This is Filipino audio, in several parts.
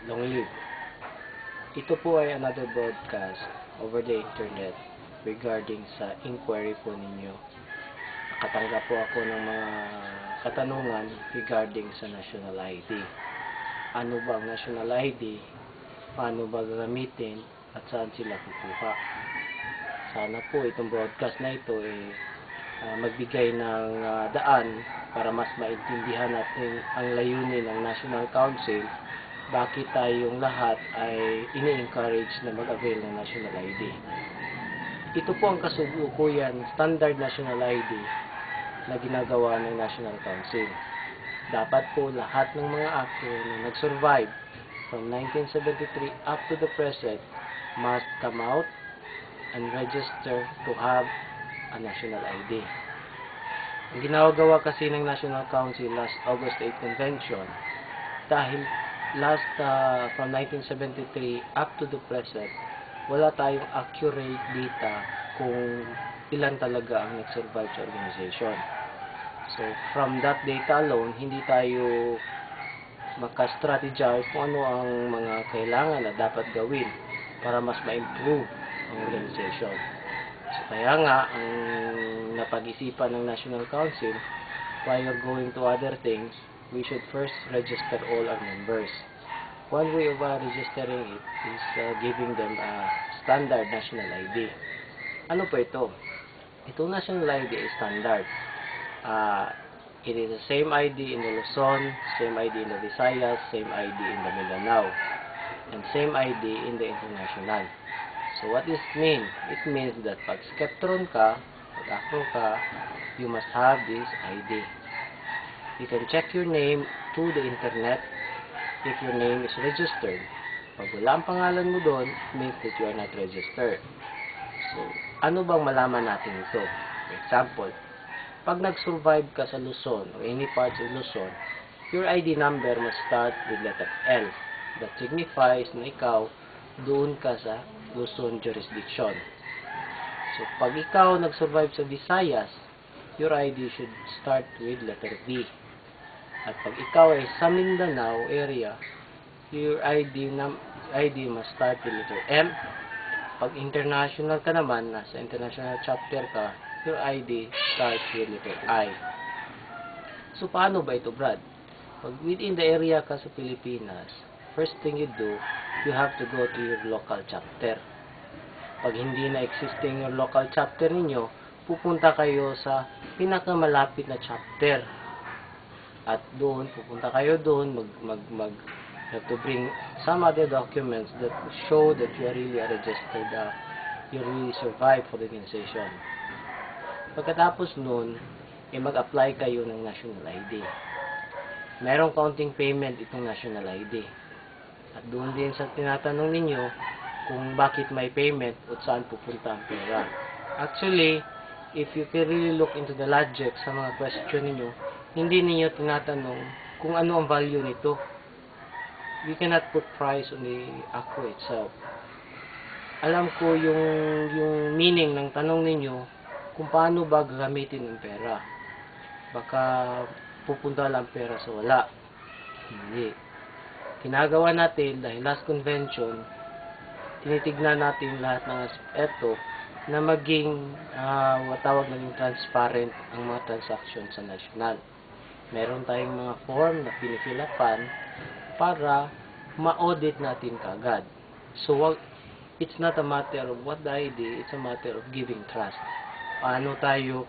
Long live. Ito po ay another broadcast over the internet regarding sa inquiry po ninyo. Nakatanggap po ako ng mga katanungan regarding sa national ID. Ano ba ang national ID? Paano ba gagamitin? At saan sila kukuha? Sana po itong broadcast na ito magbigay ng daan para mas maintindihan natin ang layunin ng National Council, bakit tayong lahat ay ini-encourage na mag-avail ng National ID. Ito po ang kasalukuyan standard National ID na ginagawa ng National Council. Dapat po lahat ng mga actor na nag-survive from 1973 up to the present must come out and register to have a National ID. Ang ginagawa kasi ng National Council last August 8 Convention, dahil from 1973 up to the present, wala tayong accurate data kung ilan talaga ang nag-survive sa organization. So, from that data alone, hindi tayo maka-strategize kung ano ang mga kailangan na dapat gawin para mas ma-improve ang organization. So, kaya nga, ang napag-isipan ng National Council, while going to other things, we should first register all our members. One way of registering it is giving them a standard national ID. Ano po ito? Itong national ID is standard. It is the same ID in the Luzon, same ID in the Visayas, same ID in the Mindanao, and same ID in the international. So what does it mean? It means that pag Skeptron ka, pag Acro ka, you must have this ID. You can check your name to the internet if your name is registered. Pag wala ang pangalan mo doon, it means that you are not registered. So, ano bang malaman natin ito? For example, pag nag-survive ka sa Luzon or any parts of Luzon, your ID number must start with letter L. That signifies na ikaw doon ka sa Luzon jurisdiction. So, pag ikaw nag-survive sa Visayas, your ID should start with letter V. At pag ikaw ay sa Mindanao area, your ID must start with letter M. Pag international ka naman, nasa international chapter ka, your ID starts with letter I. So, paano ba ito, Brad? Pag within the area ka sa Pilipinas, first thing you do, you have to go to your local chapter. Pag hindi na existing your local chapter ninyo, pupunta kayo sa pinakamalapit na chapter. At doon, pupunta kayo doon, have to bring some other documents that show that you are really registered, you really survived for the organization. Pagkatapos noon, mag-apply kayo ng national ID. Merong counting payment itong national ID. At doon din sa tinatanong ninyo kung bakit may payment at saan pupunta ang pera. Actually, if you can really look into the logic sa mga question ninyo, hindi ninyo tinatanong kung ano ang value nito. You cannot put price on the Acro itself. Alam ko yung meaning ng tanong ninyo kung paano ba gagamitin ng pera. Baka pupunta lang pera sa wala. Hindi. Ginagawa natin dahil last convention, tinitignan natin lahat ng aspeto na maging naging transparent ang mga transaction sa national. Meron tayong mga form na pinifilapan para ma-audit natin kagad. So, it's not a matter of what the ID, it's a matter of giving trust. Paano tayo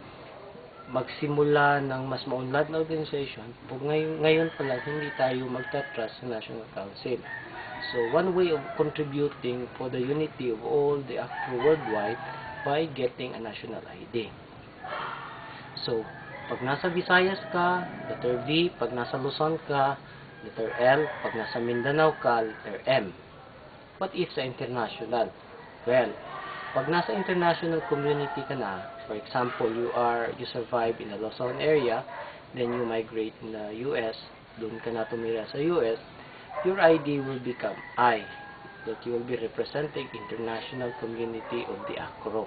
magsimula ng mas maunlad na organization kung ngayon pa lang hindi tayo magta-trust sa National Council. So, one way of contributing for the unity of all the actors worldwide by getting a national ID. So, pag nasa Visayas ka, letter V. Pag nasa Luzon ka, letter L. Pag nasa Mindanao ka, letter M. What if sa international? Well, pag nasa international community ka na, for example, you survive in the Luzon area, then you migrate in the US, doon ka na tumira sa US, your ID will become I, that you will be representing international community of the Acro.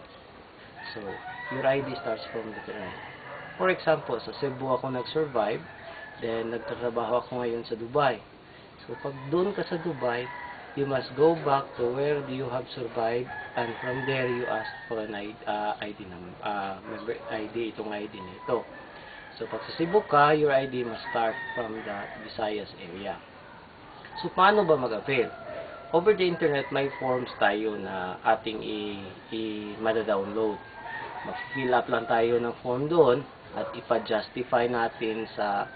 So, your ID starts from letter I. For example, sa Cebu ako nag-survive, then nagtatrabaho ako ngayon sa Dubai. So, So, pag doon ka sa Dubai, you must go back to where do you have survived, and from there you ask for an ID member ID, itong ID nito. So, pag sa Cebu ka, your ID must start from the Visayas area. So, paano ba mag-avail? Over the internet, may forms tayo na ating i-download. Mag-fill up lang tayo ng form doon at ipa-justify natin sa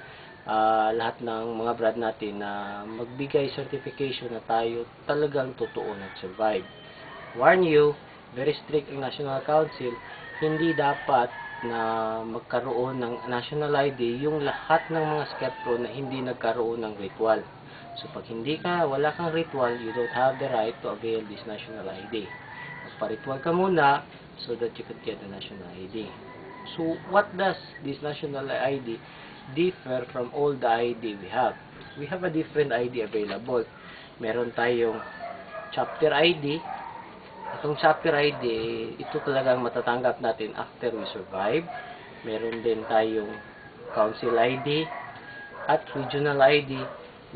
lahat ng mga brad natin na magbigay certification na tayo talagang totoo nag-survive. Warn you, very strict ang National Council, hindi dapat na magkaroon ng national ID yung lahat ng mga skeptro na hindi nagkaroon ng ritual. So pag wala kang ritual, you don't have the right to avail this national ID. Magpa-ritual ka muna so that you can get the national ID. So what does this national ID differ from all the ID we have? We have a different ID available. Meron tayong chapter ID. Itong chapter ID, ito talagang matatanggap natin after we survive. Meron din tayong council ID at regional ID.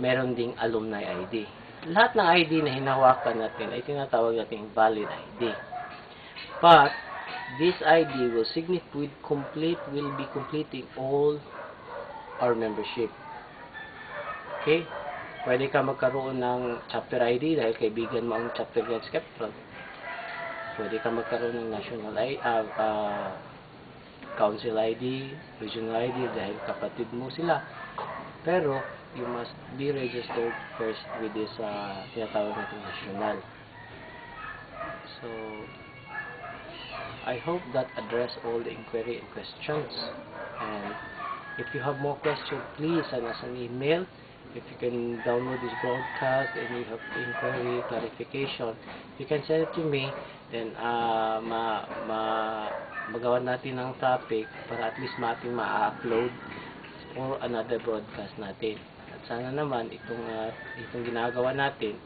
Meron ding alumni ID. Lahat ng ID na hinahawakan natin ay tinatawag natin valid ID. But this ID will be completing all our membership. Okay? Pwede ka magkaroon ng chapter ID dahil kaibigan mo ang chapter guide Skeptron. Pwede ka magkaroon ng national council ID, regional ID dahil kapatid mo sila. Pero you must be registered first with this tinatawag natin national. So I hope that address all the inquiry and questions. And if you have more questions, please send us an email. If you can download this broadcast and you have inquiry, clarification, you can send it to me. Then, magawan natin ng topic para at least mating ma-upload for another broadcast natin. At sana naman, itong ginagawa natin,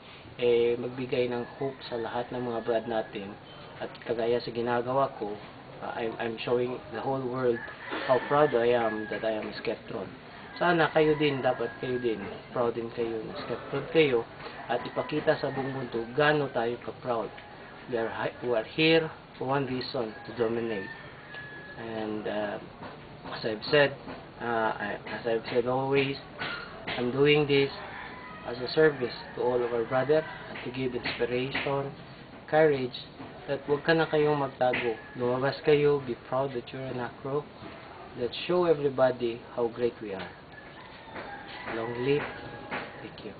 magbigay ng hope sa lahat ng mga brad natin. At kagaya sa ginagawa ko, I'm showing the whole world how proud I am that I am a Skeptron. Sana dapat kayo din, proud din kayo na Skeptron kayo, at ipakita sa buong mundo gaano tayo ka-proud. We are here for one reason, to dominate. And as I've said always, I'm doing this as a service to all of our brothers, to give inspiration, courage, that huwag ka na kayong magtago. Lumabas kayo, be proud that you're an acro. Let's show everybody how great we are. Long live. Thank you.